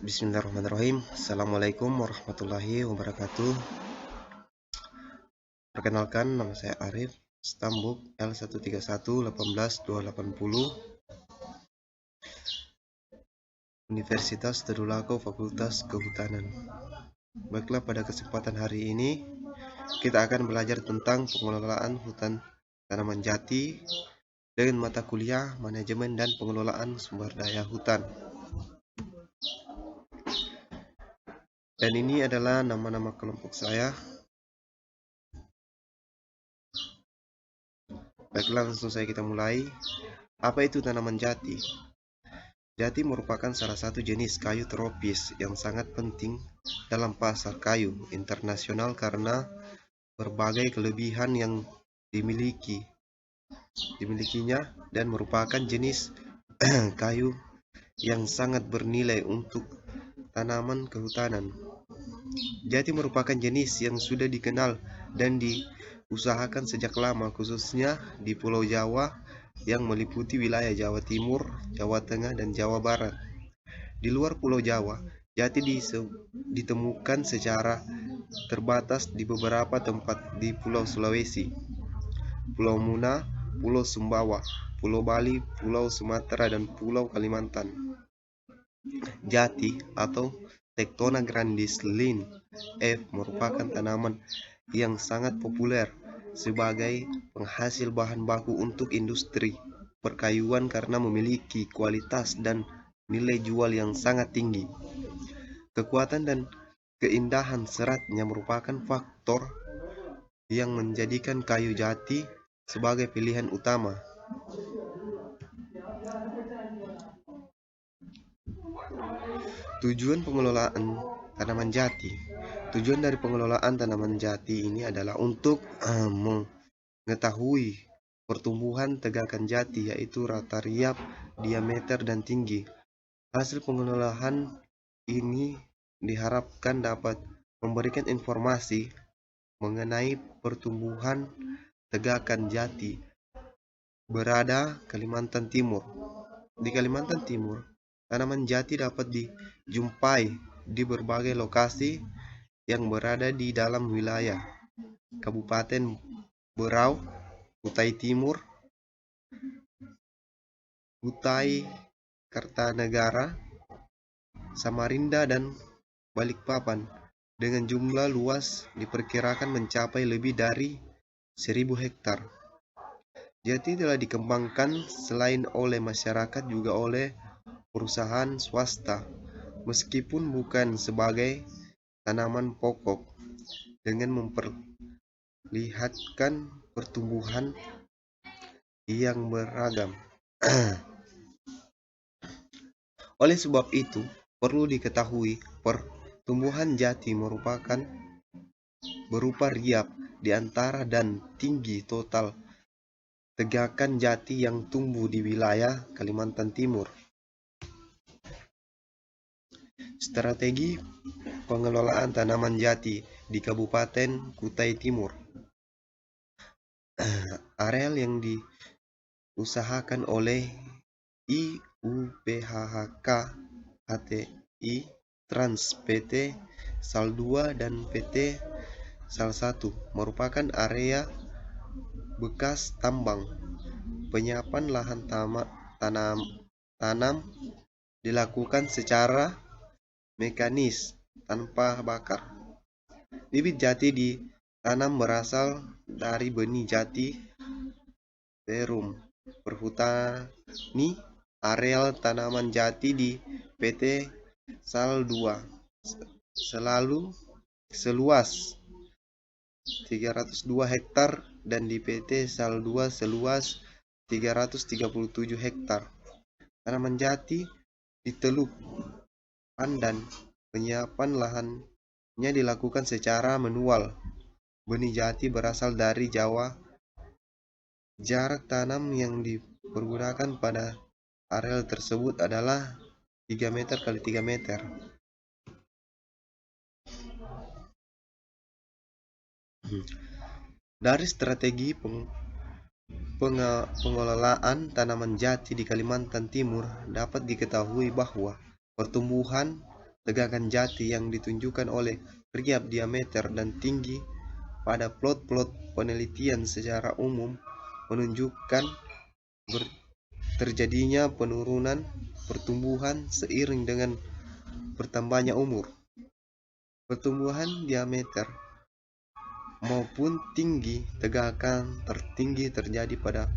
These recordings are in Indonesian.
Bismillahirrahmanirrahim. Assalamualaikum warahmatullahi wabarakatuh. Perkenalkan, nama saya Arif, Stambuk L13118280, Universitas Tadulako Fakultas Kehutanan. Baiklah, pada kesempatan hari ini kita akan belajar tentang pengelolaan hutan tanaman jati dengan mata kuliah Manajemen dan Pengelolaan Sumber Daya Hutan. Dan ini adalah nama-nama kelompok saya. Baiklah, langsung saja kita mulai. Apa itu tanaman jati? Jati merupakan salah satu jenis kayu tropis yang sangat penting dalam pasar kayu internasional karena berbagai kelebihan yang dimilikinya dan merupakan jenis kayu yang sangat bernilai untuk tanaman kehutanan. Jati merupakan jenis yang sudah dikenal dan diusahakan sejak lama, khususnya di Pulau Jawa yang meliputi wilayah Jawa Timur, Jawa Tengah, dan Jawa Barat. Di luar Pulau Jawa, jati ditemukan secara terbatas di beberapa tempat di Pulau Sulawesi, Pulau Muna, Pulau Sumbawa, Pulau Bali, Pulau Sumatera, dan Pulau Kalimantan. Jati atau Tectona grandis Linn. F merupakan tanaman yang sangat populer sebagai penghasil bahan baku untuk industri perkayuan karena memiliki kualitas dan nilai jual yang sangat tinggi. Kekuatan dan keindahan seratnya merupakan faktor yang menjadikan kayu jati sebagai pilihan utama. Tujuan pengelolaan tanaman jati. Tujuan dari pengelolaan tanaman jati ini adalah untuk mengetahui pertumbuhan tegakan jati, yaitu rata riap, diameter, dan tinggi. Hasil pengelolaan ini diharapkan dapat memberikan informasi mengenai pertumbuhan tegakan jati berada Kalimantan Timur. Di Kalimantan Timur, tanaman jati dapat dijumpai di berbagai lokasi yang berada di dalam wilayah Kabupaten Berau, Kutai Timur, Kutai Kartanegara, Samarinda, dan Balikpapan. Dengan jumlah luas diperkirakan mencapai lebih dari 1.000 hektar. Jati telah dikembangkan selain oleh masyarakat juga oleh perusahaan swasta, meskipun bukan sebagai tanaman pokok, dengan memperlihatkan pertumbuhan yang beragam. Oleh sebab itu, perlu diketahui pertumbuhan jati merupakan berupa riap di antara dan tinggi total tegakan jati yang tumbuh di wilayah Kalimantan Timur. Strategi pengelolaan tanaman jati di Kabupaten Kutai Timur. Areal yang diusahakan oleh IUPHK HTI Trans PT Sal 2 dan PT Sal 1 merupakan area bekas tambang. Penyiapan lahan tanam dilakukan secara mekanis tanpa bakar. Bibit jati ditanam berasal dari benih jati Perum Perhutani. Areal tanaman jati di PT Sal 2 seluas 302 hektar dan di PT Sal 2 seluas 337 hektar. Tanaman jati di Teluk dan penyiapan lahannya dilakukan secara manual. Benih jati berasal dari Jawa. Jarak tanam yang dipergunakan pada areal tersebut adalah 3 meter x 3 meter. Dari strategi pengelolaan tanaman jati di Kalimantan Timur dapat diketahui bahwa pertumbuhan tegakan jati yang ditunjukkan oleh riap diameter dan tinggi pada plot-plot penelitian secara umum menunjukkan terjadinya penurunan pertumbuhan seiring dengan bertambahnya umur. Pertumbuhan diameter maupun tinggi tegakan tertinggi terjadi pada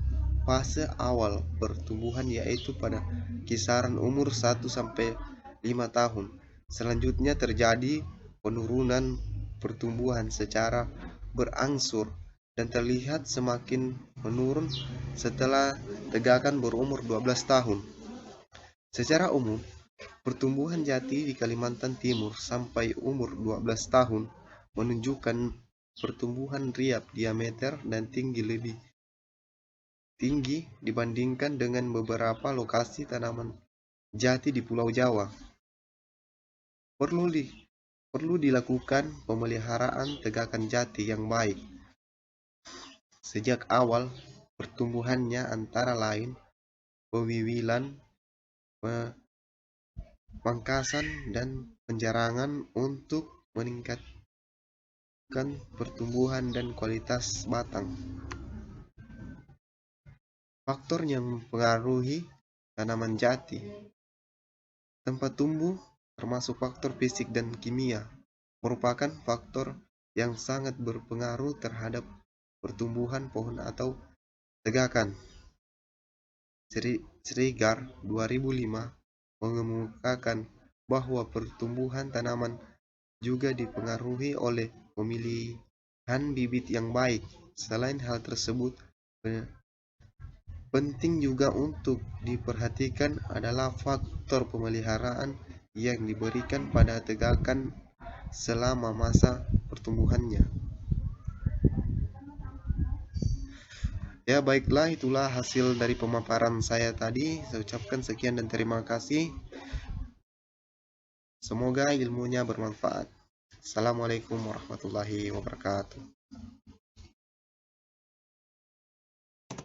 fase awal pertumbuhan, yaitu pada kisaran umur 1 sampai 5 tahun. Selanjutnya terjadi penurunan pertumbuhan secara berangsur dan terlihat semakin menurun setelah tegakan berumur 12 tahun. Secara umum, pertumbuhan jati di Kalimantan Timur sampai umur 12 tahun menunjukkan pertumbuhan riap diameter dan tinggi lebih tinggi dibandingkan dengan beberapa lokasi tanaman jati di Pulau Jawa. Perlu dilakukan pemeliharaan tegakan jati yang baik sejak awal pertumbuhannya, antara lain pewiwilan, pemangkasan, dan penjarangan untuk meningkatkan pertumbuhan dan kualitas batang. Faktor yang mempengaruhi tanaman jati. Tempat tumbuh, termasuk faktor fisik dan kimia, merupakan faktor yang sangat berpengaruh terhadap pertumbuhan pohon atau tegakan. Schreier 2005 mengemukakan bahwa pertumbuhan tanaman juga dipengaruhi oleh pemilihan bibit yang baik. Selain hal tersebut, penting juga untuk diperhatikan adalah faktor pemeliharaan yang diberikan pada tegakan selama masa pertumbuhannya. Ya, baiklah, itulah hasil dari pemaparan saya tadi. Saya ucapkan sekian dan terima kasih. Semoga ilmunya bermanfaat. Assalamualaikum warahmatullahi wabarakatuh.